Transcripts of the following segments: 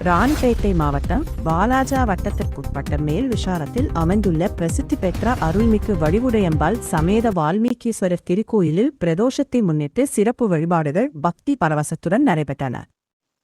ராணிப்பேட்டை மாவட்டம் வாலாஜா வட்டத்திற்குட்பட்ட மேல் விஷாரத்தில் அமைந்துள்ள பிரசித்தி பெற்ற அருள்மிகு வடிவுடையம்பாள் சமேத வால்மீகீஸ்வரர் திருக்கோயிலில் பிரதோஷத்தை முன்னிட்டு சிறப்பு வழிபாடுகள் பக்தி பரவசத்துடன் நடைபெற்றன.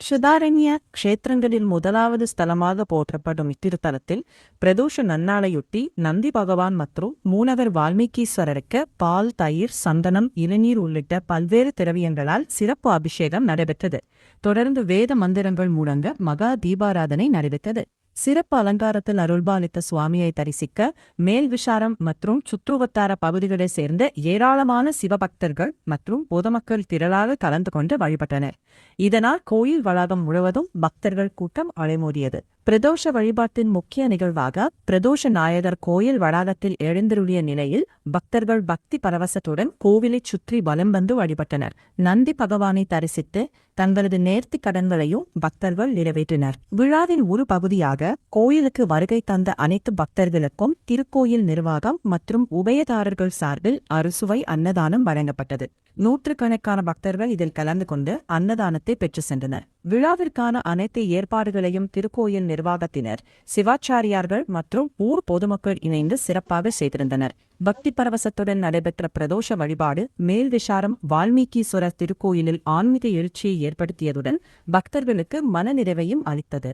சுதாரண்ய க்ஷேத்திரங்களில் முதலாவது ஸ்தலமாக போற்றப்படும் இத்திருத்தலத்தில் பிரதோஷ நன்னாளையொட்டி நந்தி பகவான் மற்றும் மூலவர் வால்மீகீஸ்வரருக்கு பால், தயிர், சந்தனம், இளநீர் உள்ளிட்ட பல்வேறு திரவியங்களால் சிறப்பு அபிஷேகம் நடைபெற்றது. தொடர்ந்து வேத மந்திரங்கள் முழங்க மகா தீபாராதனை நடைபெற்றது. சிறப்பு அலங்காரத்தில் அருள்பாலித்த சுவாமியை தரிசிக்க மேல் விஷாரம் மற்றும் சுற்றுவட்டார பகுதிகளைச் சேர்ந்த ஏராளமான சிவபக்தர்கள் மற்றும் பொதுமக்கள் திரளாக கலந்து கொண்டு வழிபட்டனர். இதனால் கோயில் வளாகம் முழுவதும் பக்தர்கள் கூட்டம் அலைமோதியது. பிரதோஷ வழிபாட்டின் முக்கிய நிகழ்வாக பிரதோஷ நாயகர் கோயில் வளாகத்தில் எழுந்தருளிய நிலையில் பக்தர்கள் பக்தி பரவசத்துடன் கோவிலைச் சுற்றி வலம் வந்து வழிபட்டனர். நந்தி பகவானை தரிசித்து தங்களது நேர்த்திக் கடன்களையும் பக்தர்கள் நிறைவேற்றினர். விழாவின் ஒரு பகுதியாக கோயிலுக்கு வருகை தந்த அனைத்து பக்தர்களுக்கும் திருக்கோயில் நிர்வாகம் மற்றும் உபயதாரர்கள் சார்பில் அறுசுவை அன்னதானம் வழங்கப்பட்டது. நூற்றுக்கணக்கான பக்தர்கள் இதில் கலந்து கொண்டு அன்னதானத்தை பெற்று சென்றனர். விழாவிற்கான அனைத்து ஏற்பாடுகளையும் திருக்கோயில் நிர்வாகத்தினர், சிவாச்சாரியார்கள் மற்றும் ஊர் பொதுமக்கள் இணைந்து சிறப்பாக செய்திருந்தனர். பக்தி பரவசத்துடன் நடைபெற்ற பிரதோஷ வழிபாடு மேல் விஷாரம் வால்மீகீஸ்வரர் திருக்கோயிலில் ஆன்மீக எழுச்சியை ஏற்படுத்தியதுடன் பக்தர்களுக்கு மனநிறைவையும் அளித்தது.